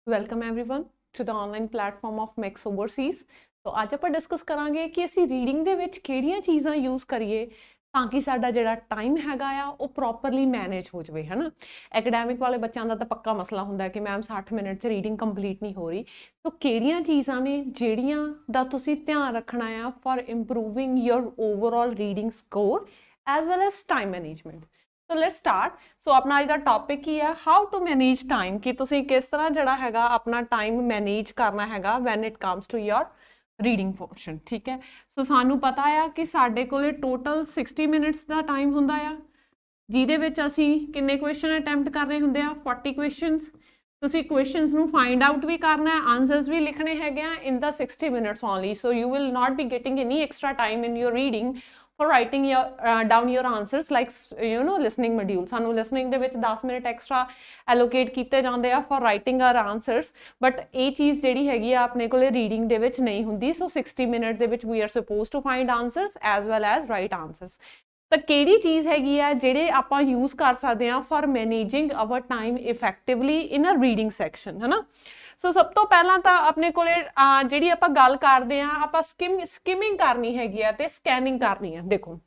Welcome everyone to the online platform of Max Overseas. तो ਅੱਜ ਆਪਾਂ ਡਿਸਕਸ ਕਰਾਂਗੇ ਕਿ ਅਸੀਂ ਰੀਡਿੰਗ ਦੇ ਵਿੱਚ ਕਿਹੜੀਆਂ ਚੀਜ਼ਾਂ ਯੂਜ਼ ਕਰੀਏ ਤਾਂ ਕਿ ਸਾਡਾ ਜਿਹੜਾ ਟਾਈਮ ਹੈਗਾ ਆ ਉਹ ਪ੍ਰੋਪਰਲੀ ਮੈਨੇਜ ਹੋ ਜਾਵੇ, ਹੈ ਨਾ। ਐਕੈਡੈਮਿਕ ਵਾਲੇ ਬੱਚਿਆਂ ਦਾ ਤਾਂ ਪੱਕਾ ਮਸਲਾ ਹੁੰਦਾ ਕਿ ਮੈਮ 60 ਮਿੰਟ 'ਚ ਰੀਡਿੰਗ ਕੰਪਲੀਟ ਨਹੀਂ ਹੋ ਰਹੀ। ਸੋ ਕਿਹੜੀਆਂ ਚੀਜ਼ਾਂ ਨੇ ਜਿਹੜੀਆਂ ਦਾ ਤੁਸੀਂ ਧਿਆਨ ਰੱਖਣਾ ਆ for improving your overall reading score as well as time management. So let's start. So अपना अज का टॉपिक की है हाउ टू मैनेज टाइम, कि तुसी किस तरह जड़ा हैगा अपना टाइम मैनेज करना हैगा when it comes to your reading portion. ठीक है, सो सानू पता है कि साडे कोले टोटल 60 मिनट्स का टाइम हुंदा आ, जिहदे विच असीं किन्ने क्वेश्चन अटैम्प्ट कर रहे हुंदे आ 40 क्वेश्चनस। तुसी क्वेश्चनस नू फाइंड आउट भी करना है, आंसर्स भी लिखने हैगे in the 60 minutes only. So you will not be getting any extra time in your reading for writing your down your answers like listening module। सानू listening ਦੇ ਵਿੱਚ 10 ਮਿੰਟ ਐਕਸਟਰਾ allocate ਕੀਤੇ ਜਾਂਦੇ ਆ for writing our answers, but ਇਹ ਚੀਜ਼ ਜਿਹੜੀ ਹੈਗੀ ਆ ਆਪਣੇ ਕੋਲੇ ਰੀਡਿੰਗ ਦੇ ਵਿੱਚ ਨਹੀਂ ਹੁੰਦੀ। so 60 ਮਿੰਟ ਦੇ ਵਿੱਚ we are supposed to find answers as well as write answers। ਤਾਂ ਕਿਹੜੀ ਚੀਜ਼ ਹੈਗੀ ਆ ਜਿਹੜੇ ਆਪਾਂ ਯੂਜ਼ ਕਰ ਸਕਦੇ ਆ for managing our time effectively in a reading section, है ना। ਸੋ ਸਭ ਤੋਂ ਪਹਿਲਾਂ ਤਾਂ ਆਪਣੇ ਕੋਲੇ ਜਿਹੜੀ ਆਪਾਂ ਗੱਲ ਕਰਦੇ ਆ ਆਪਾਂ ਸਕਿਮਿੰਗ ਕਰਨੀ ਹੈਗੀ ਆ ਤੇ ਸਕੈਨਿੰਗ ਕਰਨੀ ਆ। ਦੇਖੋ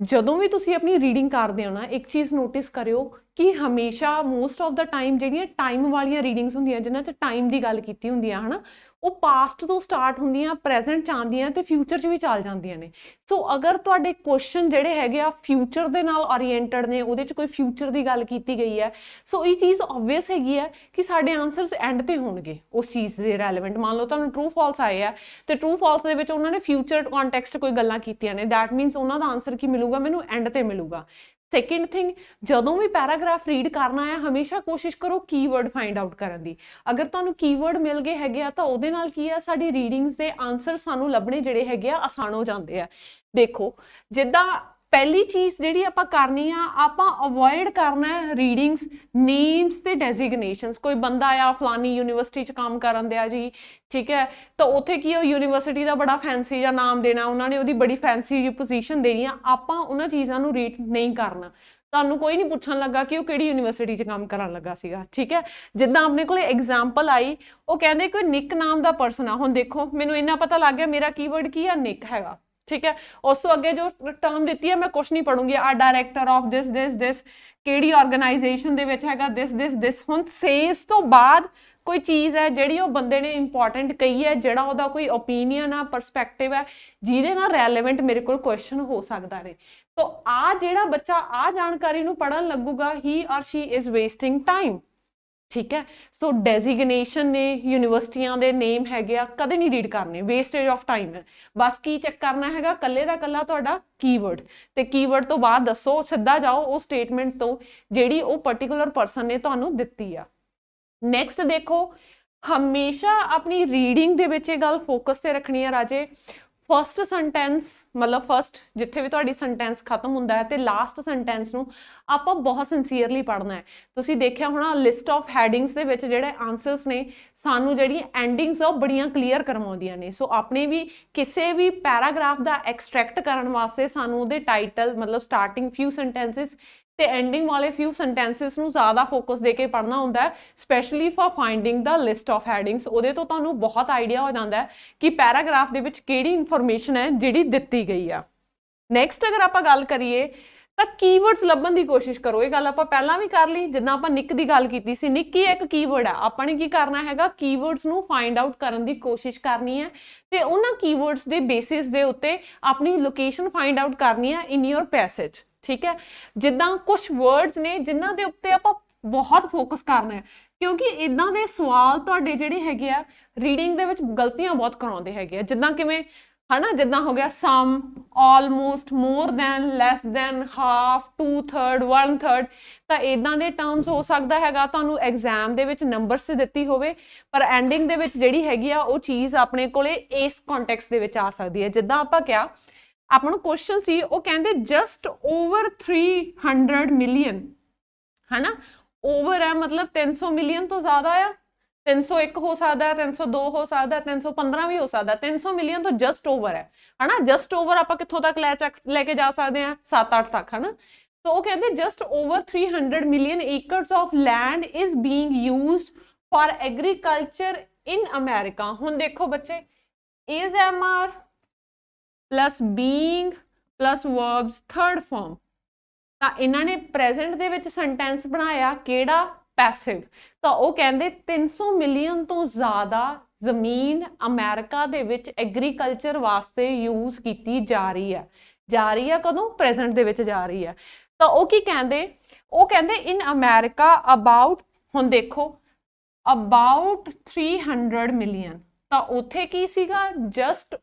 ਜਦੋਂ ਵੀ ਤੁਸੀਂ ਆਪਣੀ ਰੀਡਿੰਗ ਕਰਦੇ ਹੋ ਨਾ, ਇੱਕ ਚੀਜ਼ ਨੋਟਿਸ ਕਰਿਓ ਕਿ ਹਮੇਸ਼ਾ ਮੋਸਟ ਆਫ ਦਾ ਟਾਈਮ ਜਿਹੜੀਆਂ ਟਾਈਮ ਵਾਲੀਆਂ ਰੀਡਿੰਗਸ ਹੁੰਦੀਆਂ ਜਿਨ੍ਹਾਂ 'ਚ ਟਾਈਮ ਦੀ ਗੱਲ ਕੀਤੀ ਹੁੰਦੀ ਆ, ਹਨਾ, ਉਹ ਪਾਸਟ ਤੋਂ ਸਟਾਰਟ ਹੁੰਦੀਆਂ, ਪ੍ਰੈਜ਼ੈਂਟ 'ਚ ਆਉਂਦੀਆਂ ਤੇ ਫਿਊਚਰ 'ਚ ਵੀ ਚੱਲ ਜਾਂਦੀਆਂ ਨੇ। ਸੋ ਅਗਰ ਤੁਹਾਡੇ ਕੁਐਸਚਨ ਜਿਹੜੇ ਹੈਗੇ ਆ ਫਿਊਚਰ ਦੇ ਨਾਲ ਓਰੀਐਂਟਡ ਨੇ, ਉਹਦੇ 'ਚ ਕੋਈ ਫਿਊਚਰ ਦੀ ਗੱਲ ਕੀਤੀ ਗਈ ਹੈ, ਸੋ ਇਹ ਚੀਜ਼ ਓਬਵੀਅਸ ਹੈਗੀ ਆ ਕਿ ਸਾਡੇ ਆਨਸਰਸ ਐਂਡ ਤੇ ਹੋਣਗੇ ਉਸ ਚੀਜ਼ ਦੇ ਰੈਲੇਵੈਂਟ। ਮੰਨ ਲਓ ਤੁਹਾਨੂੰ ਟਰੂ ਫਾਲਸ ਆਏ ਆ ਤੇ ਟਰੂ ਫਾਲਸ ਦੇ ਵਿੱਚ ਉਹਨਾਂ ਨੇ ਫਿਊਚਰ ਕੌਨਟੈਕਸਟ ਕੋਈ ਗੱਲਾਂ ਕੀਤੀਆਂ ਨੇ, ਦੈਟ ਮੀਨਸ ਉਹਨਾਂ ਦਾ ਆਨਸਰ ਕੀ ਮਿਲੂਗਾ, ਮੈਨੂੰ ਐਂਡ ਤੇ ਮਿਲੂਗਾ। ਸੈਕਿੰਡ ਥਿੰਗ, ਜਦੋਂ ਵੀ ਪੈਰਾਗ੍ਰਾਫ ਰੀਡ ਕਰਨਾ ਹੈ ਹਮੇਸ਼ਾ ਕੋਸ਼ਿਸ਼ ਕਰੋ ਕੀਵਰਡ ਫਾਈਂਡ ਆਊਟ ਕਰਨ ਦੀ। ਅਗਰ ਤੁਹਾਨੂੰ ਕੀਵਰਡ ਮਿਲ ਗਏ ਹੈਗੇ ਆ ਤਾਂ ਉਹਦੇ ਨਾਲ ਕੀ ਆ, ਸਾਡੀ ਰੀਡਿੰਗਸ ਦੇ ਆਨਸਰ ਸਾਨੂੰ ਲੱਭਣੇ ਜਿਹੜੇ ਹੈਗੇ ਆ ਆਸਾਨ ਹੋ ਜਾਂਦੇ ਆ। ਦੇਖੋ ਜਿੱਦਾਂ ਪਹਿਲੀ ਚੀਜ਼ ਜਿਹੜੀ ਆਪਾਂ ਕਰਨੀ ਆ, ਆਪਾਂ ਅਵੋਇਡ ਕਰਨਾ ਹੈ ਰੀਡਿੰਗਸ ਨੇਮਸ ਤੇ ਡੈਜ਼ਿਗਨੇਸ਼ਨਸ। ਕੋਈ ਬੰਦਾ ਆ ਫਲਾਨੀ ਯੂਨੀਵਰਸਿਟੀ 'ਚ ਕੰਮ ਕਰਨ ਦਿਆ ਜੀ, ਠੀਕ ਹੈ, ਤਾਂ ਉੱਥੇ ਕੀ ਉਹ ਯੂਨੀਵਰਸਿਟੀ ਦਾ ਬੜਾ ਫੈਂਸੀ ਜਿਹਾ ਨਾਮ ਦੇਣਾ, ਉਹਨਾਂ ਨੇ ਉਹਦੀ ਬੜੀ ਫੈਂਸੀ ਜਿਹੀ ਪੋਜੀਸ਼ਨ ਦੇਣੀ ਆ। ਆਪਾਂ ਉਹਨਾਂ ਚੀਜ਼ਾਂ ਨੂੰ ਰੀਡ ਨਹੀਂ ਕਰਨਾ। ਤੁਹਾਨੂੰ ਕੋਈ ਨਹੀਂ ਪੁੱਛਣ ਲੱਗਾ ਕਿ ਉਹ ਕਿਹੜੀ ਯੂਨੀਵਰਸਿਟੀ 'ਚ ਕੰਮ ਕਰਨ ਲੱਗਾ ਸੀਗਾ, ਠੀਕ ਹੈ। ਜਿੱਦਾਂ ਆਪਣੇ ਕੋਲੇ ਐਗਜ਼ਾਮਪਲ ਆਈ, ਉਹ ਕਹਿੰਦੇ ਕੋਈ ਨਿਕ ਨਾਮ ਦਾ ਪਰਸਨ ਆ। ਹੁਣ ਦੇਖੋ ਮੈਨੂੰ ਇੰਨਾ ਪਤਾ ਲੱਗ ਗਿਆ ਮੇਰਾ ਕੀਵਰਡ ਕੀ ਆ, ਨਿਕ ਹੈਗਾ, ਠੀਕ ਹੈ। ਉਸ ਤੋਂ ਅੱਗੇ ਜੋ ਟਰਮ ਦਿੱਤੀ ਹੈ ਮੈਂ ਕੁਛ ਨਹੀਂ ਪੜੂੰਗੀ, ਆ ਡਾਇਰੈਕਟਰ ਆਫ ਦਿਸ ਦਿਸ ਦਿਸ, ਕਿਹੜੀ ਆਰਗੇਨਾਈਜੇਸ਼ਨ ਦੇ ਵਿੱਚ ਹੈਗਾ, ਦਿਸ ਦਿਸ ਦਿਸ। ਹੁਣ ਸੇਸ ਤੋਂ ਬਾਅਦ ਕੋਈ ਚੀਜ਼ ਹੈ ਜਿਹੜੀ ਉਹ ਬੰਦੇ ਨੇ ਇੰਪੋਰਟੈਂਟ ਕਹੀ ਹੈ, ਜਿਹੜਾ ਉਹਦਾ ਕੋਈ ਓਪੀਨੀਅਨ ਆ, ਪਰਸਪੈਕਟਿਵ ਹੈ, ਜਿਹਦੇ ਨਾਲ ਰੈਲੇਵੈਂਟ ਮੇਰੇ ਕੋਲ ਕੁਐਸਚਨ ਹੋ ਸਕਦਾ ਨੇ। ਤਾਂ ਆ ਜਿਹੜਾ ਬੱਚਾ ਆ ਜਾਣਕਾਰੀ ਨੂੰ ਪੜ੍ਹਨ ਲੱਗੂਗਾ, ਹੀ ਔਰ ਸ਼ੀ ਇਜ਼ ਵੇਸਟਿੰਗ ਟਾਈਮ, ਠੀਕ ਹੈ। ਸੋ ਡੈਜ਼ਿਗਨੇਸ਼ਨ ਨੇ, ਯੂਨੀਵਰਸਿਟੀਆਂ ਦੇ ਨੇਮ ਹੈਗੇ ਆ, ਕਦੇ ਨਹੀਂ ਰੀਡ ਕਰਨੇ, ਵੇਸਟੇਜ ਆਫ ਟਾਈਮ ਹੈ। ਬਸ ਕੀ ਚੈੱਕ ਕਰਨਾ ਹੈਗਾ, ਕੱਲੇ ਦਾ ਕੱਲਾ ਤੁਹਾਡਾ ਕੀਵਰਡ, ਤੇ ਕੀਵਰਡ ਤੋਂ ਬਾਅਦ ਦੱਸੋ, ਸਿੱਧਾ ਜਾਓ ਉਹ ਸਟੇਟਮੈਂਟ ਤੋਂ ਜਿਹੜੀ ਉਹ ਪਰਟੀਕੂਲਰ ਪਰਸਨ ਨੇ ਤੁਹਾਨੂੰ ਦਿੱਤੀ ਆ। ਨੈਕਸਟ ਦੇਖੋ, ਹਮੇਸ਼ਾ ਆਪਣੀ ਰੀਡਿੰਗ ਦੇ ਵਿੱਚ ਇਹ ਗੱਲ ਫੋਕਸ ਤੇ ਰੱਖਣੀ ਆ ਰਾਜੇ, ਫਸਟ ਸੈਂਟੈਂਸ ਮਤਲਬ ਫਸਟ ਜਿੱਥੇ ਵੀ ਤੁਹਾਡੀ ਸੈਂਟੈਂਸ ਖਤਮ ਹੁੰਦਾ ਹੈ ਤੇ ਲਾਸਟ ਸੈਂਟੈਂਸ ਨੂੰ ਆਪਾਂ ਬਹੁਤ ਸਿੰਸੀਅਰਲੀ ਪੜ੍ਹਨਾ ਹੈ। ਤੁਸੀਂ ਦੇਖਿਆ ਹੋਣਾ ਲਿਸਟ ਆਫ ਹੈਡਿੰਗਸ ਦੇ ਵਿੱਚ ਜਿਹੜੇ ਆਨਸਰਸ ਨੇ ਸਾਨੂੰ ਜਿਹੜੀਆਂ ਐਂਡਿੰਗਸ ਉਹ ਬੜੀਆਂ ਕਲੀਅਰ ਕਰਵਾਉਂਦੀਆਂ ਨੇ। ਸੋ ਆਪਣੇ ਵੀ ਕਿਸੇ ਵੀ ਪੈਰਾਗ੍ਰਾਫ ਦਾ ਐਕਸਟ੍ਰੈਕਟ ਕਰਨ ਵਾਸਤੇ ਸਾਨੂੰ ਉਹਦੇ ਟਾਈਟਲ ਮਤਲਬ ਸਟਾਰਟਿੰਗ ਫਿਊ ਸੈਂਟੈਂਸਿਸ ਤੇ ਐਂਡਿੰਗ ਵਾਲੇ ਫਿਊ ਸੈਂਟੈਂਸਿਸ ਨੂੰ ਜ਼ਿਆਦਾ ਫੋਕਸ ਦੇ ਕੇ ਪੜ੍ਹਨਾ ਹੁੰਦਾ ਹੈ, specially for finding the list of headings. ਉਹਦੇ ਤੋਂ ਤੁਹਾਨੂੰ ਬਹੁਤ ਆਈਡੀਆ ਹੋ ਜਾਂਦਾ ਹੈ ਕਿ ਪੈਰਾਗ੍ਰਾਫ ਦੇ ਵਿੱਚ ਕਿਹੜੀ ਇਨਫੋਰਮੇਸ਼ਨ ਹੈ ਜਿਹੜੀ ਦਿੱਤੀ ਗਈ ਆ। ਨੈਕਸਟ ਅਗਰ ਆਪਾਂ ਗੱਲ ਕਰੀਏ ਤਾਂ ਕੀਵਰਡਸ ਲੱਭਣ ਦੀ ਕੋਸ਼ਿਸ਼ ਕਰੋ। ਇਹ ਗੱਲ ਆਪਾਂ ਪਹਿਲਾਂ ਵੀ ਕਰ ਲਈ, ਜਿੱਦਾਂ ਆਪਾਂ ਨਿਕ ਦੀ ਗੱਲ ਕੀਤੀ ਸੀ, ਨਿਕ ਹੀ ਇੱਕ ਕੀਵਰਡ ਆ। ਆਪਾਂ ਨੇ ਕੀ ਕਰਨਾ ਹੈਗਾ, ਕੀਵਰਡਸ ਨੂੰ ਫਾਈਂਡ ਆਊਟ ਕਰਨ ਦੀ ਕੋਸ਼ਿਸ਼ ਕਰਨੀ ਹੈ ਤੇ ਉਹਨਾਂ ਕੀਵਰਡਸ ਦੇ ਬੇਸਿਸ ਦੇ ਉੱਤੇ ਆਪਣੀ ਲੋਕੇਸ਼ਨ ਫਾਈਂਡ ਆਊਟ ਕਰਨੀ ਹੈ ਇਨ ਯੋਰ ਪੈਸੇਜ, ਠੀਕ ਹੈ। ਜਿੱਦਾਂ ਕੁਝ ਵਰਡਸ ਨੇ ਜਿਨ੍ਹਾਂ ਦੇ ਉੱਤੇ ਆਪਾਂ ਬਹੁਤ ਫੋਕਸ ਕਰਨਾ ਹੈ, ਕਿਉਂਕਿ ਇਦਾਂ ਦੇ ਸਵਾਲ ਤੁਹਾਡੇ ਜਿਹੜੇ ਹੈਗੇ ਆ ਰੀਡਿੰਗ ਦੇ ਵਿੱਚ ਗਲਤੀਆਂ ਬਹੁਤ ਕਰਾਉਂਦੇ ਹੈਗੇ ਆ। ਜਿੱਦਾਂ ਕਿਵੇਂ, ਹਨਾ, ਜਿੱਦਾਂ ਹੋ ਗਿਆ some, almost, more than, less than, half, 2/3, 1/3। ਤਾਂ ਇਦਾਂ ਦੇ ਟਰਮਸ ਹੋ ਸਕਦਾ ਹੈਗਾ ਤੁਹਾਨੂੰ ਐਗਜ਼ਾਮ ਦੇ ਵਿੱਚ ਨੰਬਰਸ ਤੇ ਦਿੱਤੀ ਹੋਵੇ, ਪਰ ਐਂਡਿੰਗ ਦੇ ਵਿੱਚ ਜਿਹੜੀ ਹੈਗੀ ਆ ਉਹ ਚੀਜ਼ ਆਪਣੇ ਕੋਲੇ ਇਸ ਕੰਟੈਕਸਟ ਦੇ ਵਿੱਚ ਆ ਸਕਦੀ ਹੈ। ਜਿੱਦਾਂ ਆਪਾਂ ਕਿਹਾ ਆਪਾਂ ਨੂੰ ਕੁਐਸਚਨ ਸੀ, ਉਹ ਕਹਿੰਦੇ ਜਸਟ ਓਵਰ 300 ਮਿਲੀਅਨ, ਹੈ ਨਾ। ਓਵਰ ਹੈ ਮਤਲਬ 300 ਮਿਲੀਅਨ ਤੋਂ ਜ਼ਿਆਦਾ ਆ, 301 ਹੋ ਸਕਦਾ, 302 ਹੋ ਸਕਦਾ, 315 ਵੀ ਹੋ ਸਕਦਾ, 300 ਮਿਲੀਅਨ ਤੋਂ ਜਸਟ ਓਵਰ ਹੈ ਨਾ। ਜਸਟ ਓਵਰ ਆਪਾਂ ਕਿੱਥੋਂ ਤੱਕ ਲੈ ਕੇ ਜਾ ਸਕਦੇ ਹਾਂ, 7-8 ਤੱਕ, ਹੈ ਨਾ। ਤਾਂ ਉਹ ਕਹਿੰਦੇ just over 300 million acres of land is being used for agriculture in America. हुण देखो बच्चे, is MR plus being plus verbs third form, ਤਾਂ ਇਹਨਾਂ ਨੇ ਪ੍ਰੈਜ਼ੈਂਟ ਦੇ ਵਿੱਚ ਸੈਂਟੈਂਸ ਬਣਾਇਆ ਕਿਹੜਾ, ਪੈਸਿਵ। ਤਾਂ ਉਹ ਕਹਿੰਦੇ 300 ਮਿਲੀਅਨ ਤੋਂ ਜ਼ਿਆਦਾ ਜ਼ਮੀਨ ਅਮਰੀਕਾ ਦੇ ਵਿੱਚ ਐਗਰੀਕਲਚਰ ਵਾਸਤੇ ਯੂਜ਼ ਕੀਤੀ ਜਾ ਰਹੀ ਹੈ ਕਦੋਂ, ਪ੍ਰੈਜ਼ੈਂਟ ਦੇ ਵਿੱਚ ਜਾ ਰਹੀ ਹੈ। ਤਾਂ ਉਹ ਕੀ ਕਹਿੰਦੇ, ਉਹ ਕਹਿੰਦੇ ਇਨ ਅਮਰੀਕਾ ਅਬਾਊਟ, ਹੁਣ ਦੇਖੋ ਅਬਾਊਟ 300 ਮਿਲੀਅਨ, ਤਾਂ ਉੱਥੇ ਕੀ ਸੀਗਾ, ਜਸਟ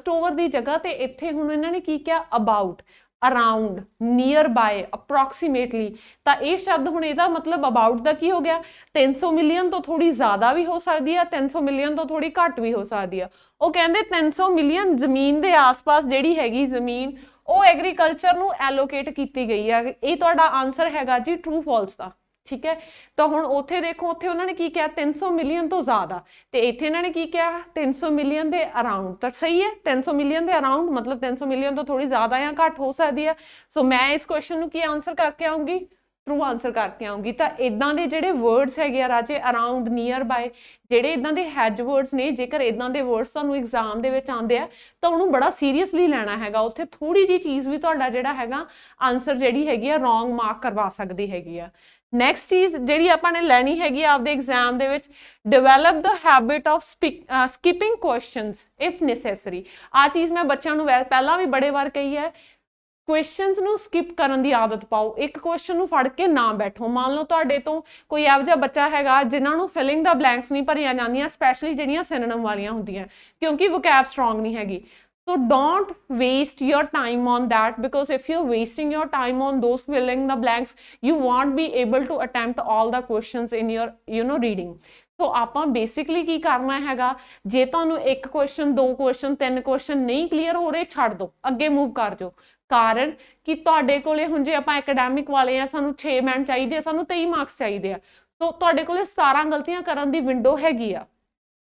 ਓਵਰ ਦੀ ਜਗ੍ਹਾ ਤੇ ਇੱਥੇ ਹੁਣ ਇਹਨਾਂ ਨੇ ਕੀ ਕਿਹਾ, about, around, near by, approximately. ਤਾਂ ਇਹ ਸ਼ਬਦ ਹੁਣ ਇਹਦਾ ਮਤਲਬ ਅਬਾਊਟ ਦਾ ਕੀ ਹੋ ਗਿਆ, 300 ਮਿਲੀਅਨ ਤੋਂ ਥੋੜੀ ਜ਼ਿਆਦਾ ਵੀ ਹੋ ਸਕਦੀ ਹੈ, 300 ਮਿਲੀਅਨ ਤੋਂ ਥੋੜੀ ਘੱਟ ਵੀ ਹੋ ਸਕਦੀ ਆ। ਉਹ ਕਹਿੰਦੇ 300 ਮਿਲੀਅਨ ਜ਼ਮੀਨ ਦੇ ਆਸ-ਪਾਸ ਜਿਹੜੀ ਹੈਗੀ ਜ਼ਮੀਨ, ਉਹ ਐਗਰੀਕਲਚਰ ਨੂੰ ਐਲੋਕੇਟ ਕੀਤੀ ਗਈ ਹੈ। ਇਹ ਤੁਹਾਡਾ ਆਨਸਰ ਹੈਗਾ ਜੀ ਟਰੂ ਫਾਲਸ ਦਾ, ਠੀਕ ਹੈ। ਤਾਂ ਹੁਣ ਉੱਥੇ ਦੇਖੋ, ਉੱਥੇ ਉਹਨਾਂ ਨੇ ਕੀ ਕਿਹਾ, 300 ਮਿਲੀਅਨ ਤੋਂ ਜ਼ਿਆਦਾ, ਤੇ ਇੱਥੇ ਇਹਨਾਂ ਨੇ ਕੀ ਕਿਹਾ, 300 ਮਿਲੀਅਨ ਦੇ ਅਰਾਊਂਡ। ਤਾਂ ਸਹੀ ਹੈ, 300 ਮਿਲੀਅਨ ਦੇ ਅਰਾਊਂਡ ਮਤਲਬ 300 ਮਿਲੀਅਨ ਤੋਂ ਥੋੜੀ ਜ਼ਿਆਦਾ ਜਾਂ ਘੱਟ ਹੋ ਸਕਦੀ ਹੈ। ਸੋ ਮੈਂ ਇਸ ਕੁਐਸਚਨ ਨੂੰ ਕੀ ਆਨਸਰ ਕਰਕੇ ਆਉਂਗੀ, ਟਰੂ ਆਨਸਰ ਕਰਕੇ ਆਉਂਗੀ। ਤਾਂ ਇਦਾਂ ਦੇ ਜਿਹੜੇ ਵਰਡਸ ਹੈਗੇ ਆ ਰਾਜੇ, ਅਰਾਊਂਡ, ਨੀਅਰ ਬਾਏ, ਜਿਹੜੇ ਇਦਾਂ ਦੇ ਹੈਜ ਵਰਡਸ ਨੇ, ਜੇਕਰ ਇਦਾਂ ਦੇ ਵਰਡਸ ਤੁਹਾਨੂੰ ਐਗਜ਼ਾਮ ਦੇ ਵਿੱਚ ਆਉਂਦੇ ਆ ਤਾਂ ਉਹਨੂੰ ਬੜਾ ਸੀਰੀਅਸਲੀ ਲੈਣਾ ਹੈਗਾ। ਉੱਥੇ ਥੋੜੀ ਜਿਹੀ ਚੀਜ਼ ਵੀ ਤੁਹਾਡਾ ਜਿਹੜਾ ਹੈਗਾ ਆਨਸਰ ਜਿਹੜੀ ਹੈਗੀ ਆ ਰੋਂਗ ਮਾਰਕ ਕਰਵਾ ਸਕਦੀ ਹੈਗੀ ਆ। ਨੈਕਸਟ ਚੀਜ਼ ਜਿਹੜੀ ਆਪਾਂ ਨੇ ਲੈਣੀ ਹੈਗੀ ਆਪਦੇ ਐਗਜ਼ਾਮ ਦੇ ਵਿੱਚ, develop the habit of skipping questions if necessary. ਆਹ ਚੀਜ਼ ਮੈਂ ਬੱਚਿਆਂ ਨੂੰ ਪਹਿਲਾਂ ਵੀ ਬੜੇ ਵਾਰ ਕਹੀ ਹੈ, ਕੁਐਸਚਨਸ ਨੂੰ ਸਕਿਪ ਕਰਨ ਦੀ ਆਦਤ ਪਾਓ। ਇੱਕ ਕੁਐਸਚਨ ਨੂੰ ਫੜ ਕੇ ਨਾ ਬੈਠੋ। ਮੰਨ ਲਓ ਤੁਹਾਡੇ ਤੋਂ ਕੋਈ ਇਹੋ ਜਿਹਾ ਬੱਚਾ ਹੈਗਾ ਜਿਨ੍ਹਾਂ ਨੂੰ ਫਿਲਿੰਗ ਦਾ ਬਲੈਂਕਸ ਨਹੀਂ ਭਰੀਆਂ ਜਾਂਦੀਆਂ, ਸਪੈਸ਼ਲੀ ਜਿਹੜੀਆਂ ਸਿਨੋਨਮ ਵਾਲੀਆਂ ਹੁੰਦੀਆਂ, ਕਿਉਂਕਿ ਵੋਕੈਬ ਸਟਰੋਂਗ ਨਹੀਂ ਹੈਗੀ। So don't waste your time on that, because if you're wasting your time on those filling the blanks, you won't be able to attempt all the questions in your reading. So ਆਪਾਂ basically ਕੀ ਕਰਨਾ ਹੈਗਾ, ਜੇ ਤੁਹਾਨੂੰ ਇੱਕ question, ਦੋ question, ਤਿੰਨ question ਨਹੀਂ clear ਹੋ ਰਹੇ, ਛੱਡ ਦਿਓ, ਅੱਗੇ ਮੂਵ ਕਰ ਜਾਓ। ਕਾਰਨ ਕਿ ਤੁਹਾਡੇ ਕੋਲੇ ਹੁਣ ਜੇ ਆਪਾਂ ਐਕੈਡੈਮਿਕ ਵਾਲੇ ਆ, ਸਾਨੂੰ 6 ਮਿੰਟ ਚਾਹੀਦੇ ਆ, ਸਾਨੂੰ 23 ਮਾਰਕਸ ਚਾਹੀਦੇ ਆ, ਸੋ ਤੁਹਾਡੇ ਕੋਲੇ 17 ਗਲਤੀਆਂ ਕਰਨ ਦੀ ਵਿੰਡੋ ਹੈਗੀ ਆ।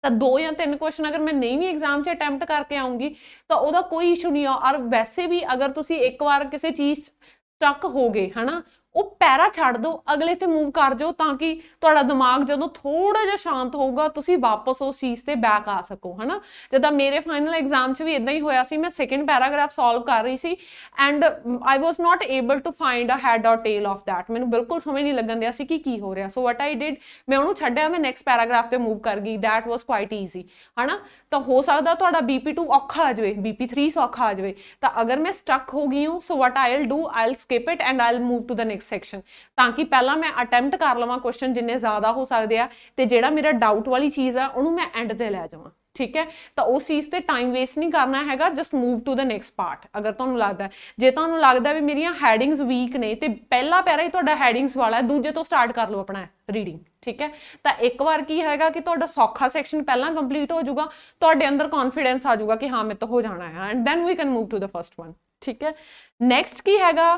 ਤਾਂ 2 ਜਾਂ 3 ਕੁਐਸਚਨ ਅਗਰ ਮੈਂ ਨਹੀਂ ਵੀ ਐਗਜ਼ਾਮ 'ਚ ਅਟੈਂਪਟ ਕਰਕੇ ਆਉਂਗੀ ਤਾਂ ਉਹਦਾ ਕੋਈ ਇਸ਼ੂ ਨਹੀਂ ਆ। ਔਰ ਵੈਸੇ ਵੀ ਅਗਰ ਤੁਸੀਂ ਇੱਕ ਵਾਰ ਕਿਸੇ ਚੀਜ਼ ਸਟਕ ਹੋ ਗਏ ਹਨਾ, ਉਹ ਪੈਰਾ ਛੱਡ ਦਿਓ, ਅਗਲੇ ਤੇ ਮੂਵ ਕਰ ਜਾਓ, ਤਾਂ ਕਿ ਤੁਹਾਡਾ ਦਿਮਾਗ ਜਦੋਂ ਥੋੜਾ ਜਿਹਾ ਸ਼ਾਂਤ ਹੋਊਗਾ ਤੁਸੀਂ ਵਾਪਸ ਉਸ ਚੀਜ਼ ਤੇ ਬੈਕ ਆ ਸਕੋ ਹਨਾ। ਜਿੱਦਾਂ ਮੇਰੇ ਫਾਈਨਲ ਐਗਜ਼ਾਮ 'ਚ ਵੀ ਇਦਾਂ ਹੀ ਹੋਇਆ ਸੀ, ਮੈਂ ਸੈਕਿੰਡ ਪੈਰਾਗ੍ਰਾਫ ਸੋਲਵ ਕਰ ਰਹੀ ਸੀ and I was not able to find a head or tail of that. ਮੈਨੂੰ ਬਿਲਕੁਲ ਸਮਝ ਨਹੀਂ ਲੱਗਣ ਦਿਆ ਸੀ ਕਿ ਕੀ ਹੋ ਰਿਹਾ। ਸੋ ਵਟ ਆਈ ਡਿਡ, ਮੈਂ ਉਹਨੂੰ ਛੱਡਿਆ, ਮੈਂ ਨੈਕਸਟ ਪੈਰਾਗ੍ਰਾਫ ਤੇ ਮੂਵ ਕਰ ਗਈ। ਦੈਟ ਵਾਸ ਕੁਆਇਟ ਈਜ਼ੀ ਹਨਾ। ਤਾਂ ਹੋ ਸਕਦਾ ਤੁਹਾਡਾ BP2 ਔਖਾ ਆ ਜਾਵੇ, BP3 ਸੌਖਾ ਆ ਜਾਵੇ। ਤਾਂ ਅਗਰ ਮੈਂ ਸਟਕ ਹੋ ਗਈ ਹਾਂ, so what I will do, I will skip it and I will move to the next section, ਤਾਂ ਕਿ ਪਹਿਲਾਂ ਮੈਂ ਅਟੈਂਪਟ ਕਰ ਲਵਾਂ ਕੁਐਸਚਨ ਜਿੰਨੇ ਜ਼ਿਆਦਾ ਹੋ ਸਕਦੇ ਆ, ਤੇ ਜਿਹੜਾ ਮੇਰਾ ਡਾਊਟ ਵਾਲੀ ਚੀਜ਼ ਆ ਉਹਨੂੰ ਮੈਂ ਐਂਡ ਤੇ ਲੈ ਜਾਵਾਂ, ਠੀਕ ਹੈ। ਤਾਂ ਉਸ ਚੀਜ਼ ਤੇ ਟਾਈਮ ਵੇਸਟ ਨਹੀਂ ਕਰਨਾ ਹੈਗਾ, just move to the next part. ਅਗਰ ਤੁਹਾਨੂੰ ਲੱਗਦਾ, ਜੇ ਤੁਹਾਨੂੰ ਲੱਗਦਾ ਵੀ ਮੇਰੀਆਂ ਹੈਡਿੰਗਸ ਵੀਕ ਨੇ ਤੇ ਪਹਿਲਾ ਪੈਰਾ ਹੀ ਤੁਹਾਡਾ ਹੈਡਿੰਗਸ ਵਾਲਾ, ਦੂਜੇ ਤੋਂ ਸਟਾਰਟ ਕਰ ਲਓ ਆਪਣਾ ਰੀਡਿੰਗ, ਠੀਕ ਹੈ। ਤਾਂ ਇੱਕ ਵਾਰ ਕੀ ਹੈਗਾ ਕਿ ਤੁਹਾਡਾ ਸੌਖਾ ਸੈਕਸ਼ਨ ਪਹਿਲਾਂ ਕੰਪਲੀਟ ਹੋ ਜਾਊਗਾ, ਤੁਹਾਡੇ ਅੰਦਰ ਕੌਨਫੀਡੈਂਸ ਆ ਜਾਊਗਾ ਕਿ ਹਾਂ ਮੇਰੇ ਤੋਂ ਹੋ ਜਾਣਾ ਹੈ, and then we can move to the first one, ਠੀਕ ਹੈ। ਨੈਕਸਟ ਕੀ ਹੈਗਾ,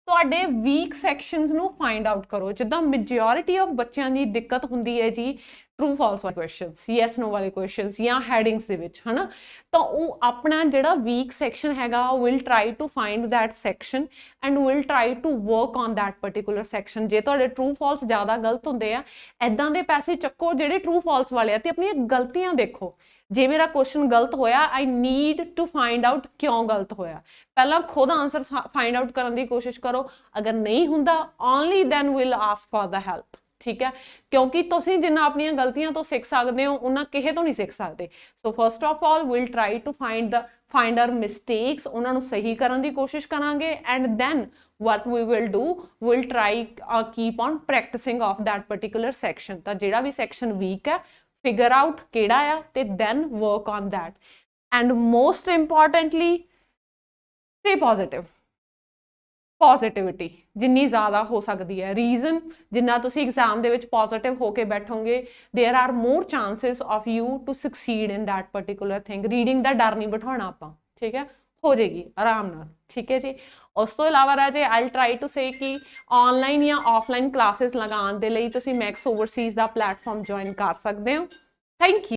ਤੁਹਾਡੇ ਵੀਕ ਸੈਕਸ਼ਨਸ ਨੂੰ ਫਾਈਂਡ ਆਊਟ ਕਰੋ। ਜਿੱਦਾਂ ਮੈਜੋਰਿਟੀ ਆਫ ਬੱਚਿਆਂ ਦੀ ਦਿੱਕਤ ਹੁੰਦੀ ਹੈ ਜੀ ਟਰੂ ਫਾਲਸ ਵਾਲੇ ਕੁਐਸਚਨਸ, ਯੈਸ ਨੋ ਵਾਲੇ ਕੁਐਸਚਨਸ ਜਾਂ ਹੈਡਿੰਗਸ ਦੇ ਵਿੱਚ ਹਨਾ, ਤਾਂ ਉਹ ਆਪਣਾ ਜਿਹੜਾ ਵੀਕ ਸੈਕਸ਼ਨ ਹੈਗਾ will try to find that section and will try to work on that particular section. ਜੇ ਤੁਹਾਡੇ ਟਰੂ ਫਾਲਸ ਜ਼ਿਆਦਾ ਗਲਤ ਹੁੰਦੇ ਆ, ਇੱਦਾਂ ਦੇ ਪੈਸੇ ਚੱਕੋ ਜਿਹੜੇ ਟਰੂ ਫਾਲਸ ਵਾਲੇ ਆ ਤੇ ਆਪਣੀਆਂ ਗਲਤੀਆਂ ਦੇਖੋ। ਜੇ ਮੇਰਾ ਕੁਐਸਚਨ ਗਲਤ ਹੋਇਆ, I need to find out ਕਿਉਂ ਗਲਤ ਹੋਇਆ, ਪਹਿਲਾਂ ਖੁਦ ਆਨਸਰ ਫਾਈਂਡ ਆਊਟ ਕਰਨ ਦੀ ਕੋਸ਼ਿਸ਼ ਕਰੋ। ਅਗਰ ਨਹੀਂ ਹੁੰਦਾ, only then will ask for the help, ਠੀਕ ਹੈ। ਕਿਉਂਕਿ ਤੁਸੀਂ ਜਿੰਨਾ ਆਪਣੀਆਂ ਗਲਤੀਆਂ ਤੋਂ ਸਿੱਖ ਸਕਦੇ ਹੋ, ਉਹਨਾਂ ਕਿਸੇ ਤੋਂ ਨਹੀਂ ਸਿੱਖ ਸਕਦੇ। So first of all will try to find our mistakes, ਉਹਨਾਂ ਨੂੰ ਸਹੀ ਕਰਨ ਦੀ ਕੋਸ਼ਿਸ਼ ਕਰਾਂਗੇ, and then what we will do, we'll try keep on practicing of that particular section। ਤਾਂ ਜਿਹੜਾ ਵੀ section weak ਹੈ, figure out ਕਿਹੜਾ ਆ ਤੇ then work on that, and most importantly stay positive। Positivity ਜਿੰਨੀ ਜ਼ਿਆਦਾ ਹੋ ਸਕਦੀ ਹੈ, ਰੀਜ਼ਨ ਜਿੰਨਾ ਤੁਸੀਂ ਐਗਜ਼ਾਮ ਦੇ ਵਿੱਚ ਪੋਜ਼ਿਟਿਵ ਹੋ ਕੇ ਬੈਠੋਗੇ, there are more chances of you to succeed in that particular thing. Reading ਦਾ ਡਰ ਨਹੀਂ ਬਿਠਾਉਣਾ ਆਪਾਂ, ਠੀਕ ਹੈ, ਹੋ ਜਾਏਗੀ ਆਰਾਮ ਨਾਲ, ਠੀਕ ਹੈ ਜੀ। ਉਸ ਤੋਂ ਇਲਾਵਾ ਰਾਜੇ ਆਈ ਟਰਾਈ ਟੂ ਸੇ ਕਿ ਆਨਲਾਈਨ ਜਾਂ ਆਫਲਾਈਨ ਕਲਾਸਿਸ ਲਗਾਉਣ ਦੇ ਲਈ ਤੁਸੀਂ ਮੈਕਸ ਓਵਰਸੀਜ਼ ਦਾ ਪਲੇਟਫਾਰਮ ਜੁਆਇਨ ਕਰ ਸਕਦੇ ਹੋ। Thank you.